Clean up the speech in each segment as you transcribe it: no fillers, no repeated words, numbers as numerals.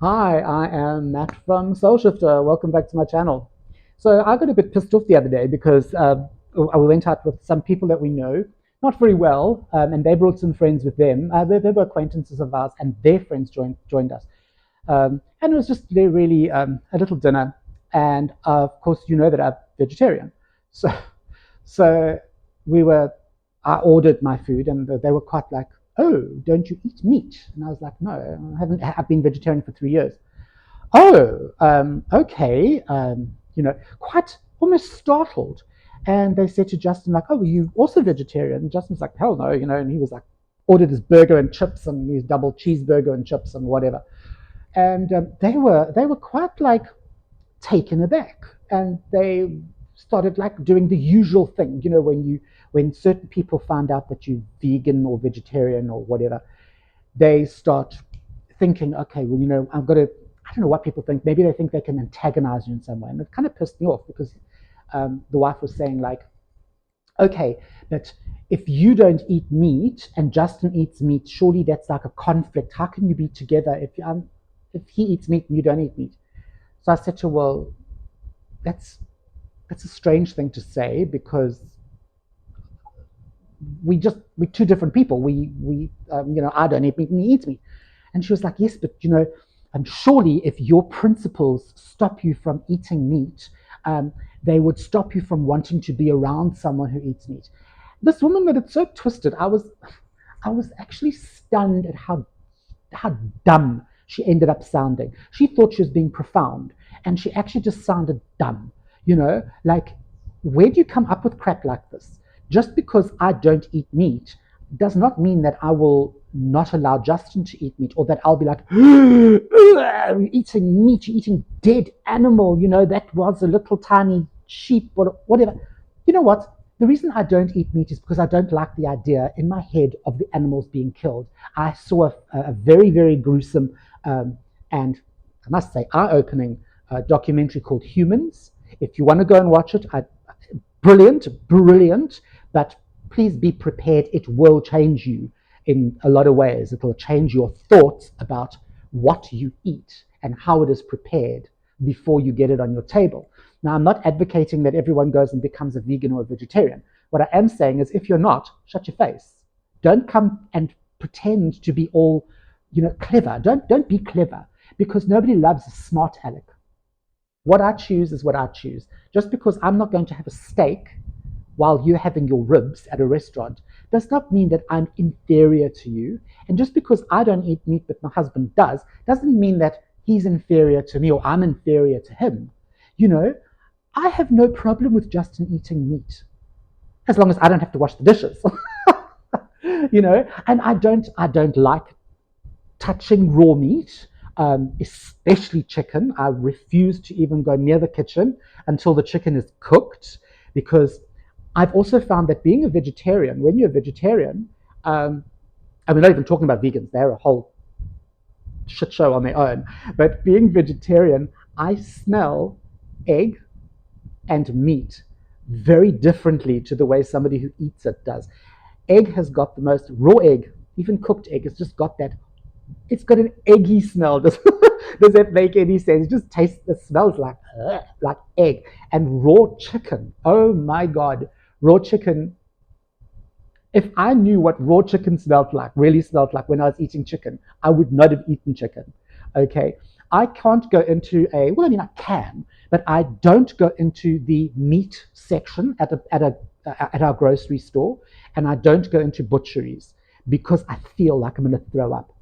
Hi, I am Matt from Soul Shifter. Welcome back to my channel. So I got a bit pissed off the other day because I went out with some people that we know, not very well, and they brought some friends with them. They were acquaintances of ours, and their friends joined us. And it was just really a little dinner. And of course, you know that I'm vegetarian. So, so we were, I ordered my food, and they were quite like, "Oh, don't you eat meat?" And I was like, "No, I haven't. I've been vegetarian for 3 years." Oh, okay. Quite almost startled. And they said to Justin, like, "Oh, were you also vegetarian?" And Justin was like, "Hell no," and he was like, ordered his burger and chips and his double cheeseburger and chips and whatever. And they were quite like taken aback, and they started like doing the usual thing, when certain people find out that you're vegan or vegetarian or whatever, they start thinking, okay, well, I've got to, I don't know what people think. Maybe they think they can antagonize you in some way. And it kind of pissed me off because the wife was saying, like, okay, but if you don't eat meat and Justin eats meat, surely that's like a conflict. How can you be together if he eats meat and you don't eat meat? So I said to her, well, that's that's a strange thing to say because we're two different people. I don't eat meat and he eats meat. And she was like, yes, but surely if your principles stop you from eating meat, they would stop you from wanting to be around someone who eats meat. This woman got it so twisted. I was actually stunned at how dumb she ended up sounding. She thought she was being profound, and she actually just sounded dumb. Like, where do you come up with crap like this? Just because I don't eat meat does not mean that I will not allow Justin to eat meat, or that I'll be like, eating meat, you're eating dead animal, that was a little tiny sheep, or whatever. You know what? The reason I don't eat meat is because I don't like the idea in my head of the animals being killed. I saw a very, very gruesome and, I must say, eye-opening documentary called Humans. If you want to go and watch it, brilliant, brilliant, but please be prepared. It will change you in a lot of ways. It will change your thoughts about what you eat and how it is prepared before you get it on your table. Now, I'm not advocating that everyone goes and becomes a vegan or a vegetarian. What I am saying is, if you're not, shut your face. Don't come and pretend to be all, clever. Don't be clever, because nobody loves a smart aleck. What I choose is what I choose. Just because I'm not going to have a steak while you're having your ribs at a restaurant does not mean that I'm inferior to you. And just because I don't eat meat but my husband does, doesn't mean that he's inferior to me or I'm inferior to him. You know, I have no problem with Justin eating meat as long as I don't have to wash the dishes. And I don't like touching raw meat, especially chicken. I refuse to even go near the kitchen until the chicken is cooked, because I've also found that being a vegetarian, when you're a vegetarian, and we're not even talking about vegans, they're a whole shit show on their own, but being vegetarian, I smell egg and meat very differently to the way somebody who eats it does. Egg has got the most raw egg, even cooked egg, it's just got that, it's got an eggy smell. Does that make any sense? It just tastes, it smells like egg. And raw chicken, oh my God, raw chicken. If I knew what raw chicken smelled like, really smelled like when I was eating chicken, I would not have eaten chicken. Okay. I can't go into well, I mean, I can, but I don't go into the meat section at our grocery store, and I don't go into butcheries because I feel like I'm going to throw up.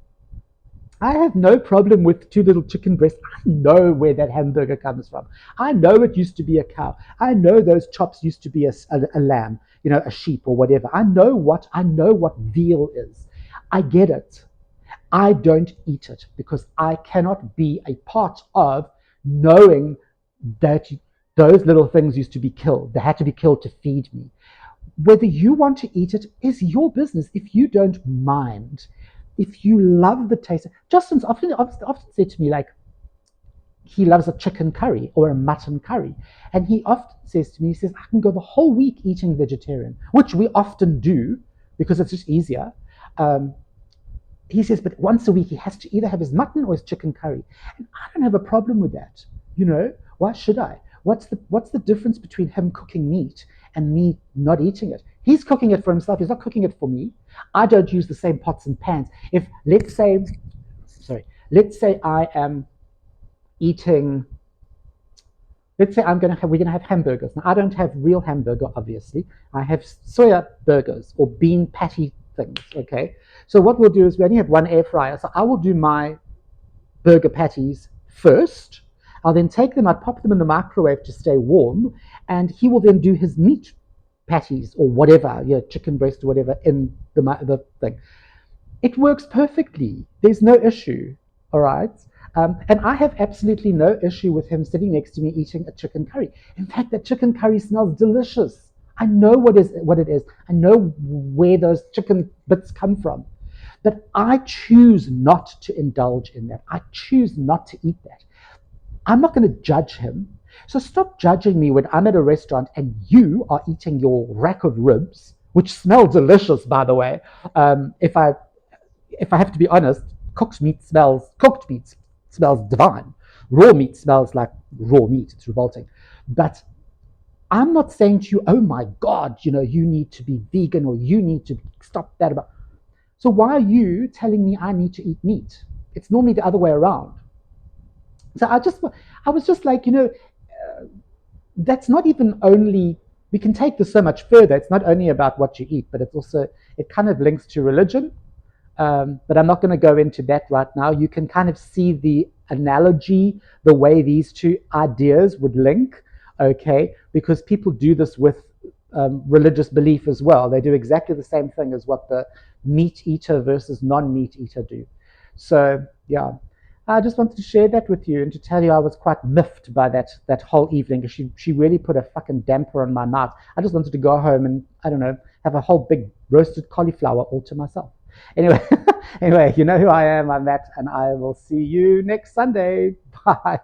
I have no problem with two little chicken breasts. I know where that hamburger comes from. I know it used to be a cow. I know those chops used to be a lamb, a sheep or whatever. I know what veal is. I get it. I don't eat it because I cannot be a part of knowing that those little things used to be killed. They had to be killed to feed me. Whether you want to eat it is your business. If you don't mind, if you love the taste, Justin's often said to me, like, he loves a chicken curry or a mutton curry, and he often says to me, he says, I can go the whole week eating vegetarian, which we often do because it's just easier. Um, he says, but once a week he has to either have his mutton or his chicken curry. And I don't have a problem with that. Why should I? What's the difference between him cooking meat and me not eating it? He's cooking it for himself. He's not cooking it for me. I don't use the same pots and pans. If let's say I am eating. Let's say we're gonna have hamburgers. Now I don't have real hamburger, obviously. I have soya burgers or bean patty things. Okay. So what we'll do is we only have one air fryer. So I will do my burger patties first. I'll then take them, I'd pop them in the microwave to stay warm, and he will then do his meat patties or whatever, chicken breast or whatever in the thing. It works perfectly. There's no issue. All right. And I have absolutely no issue with him sitting next to me eating a chicken curry. In fact, that chicken curry smells delicious. I know what it is. I know where those chicken bits come from. But I choose not to indulge in that. I choose not to eat that. I'm not going to judge him. So stop judging me when I'm at a restaurant and you are eating your rack of ribs, which smell delicious, by the way. If I have to be honest, cooked meat smells divine. Raw meat smells like raw meat. It's revolting. But I'm not saying to you, oh my God, you need to be vegan or you need to stop that. So why are you telling me I need to eat meat? It's normally the other way around. So I was just like, that's not even only, we can take this so much further. It's not only about what you eat, but it kind of links to religion. But I'm not going to go into that right now. You can kind of see the analogy, the way these two ideas would link, okay? Because people do this with religious belief as well. They do exactly the same thing as what the meat eater versus non-meat eater do. So, yeah. I just wanted to share that with you and to tell you I was quite miffed by that whole evening. She really put a fucking damper on my night. I just wanted to go home and, I don't know, have a whole big roasted cauliflower all to myself. Anyway, you know who I am. I'm Matt, and I will see you next Sunday. Bye.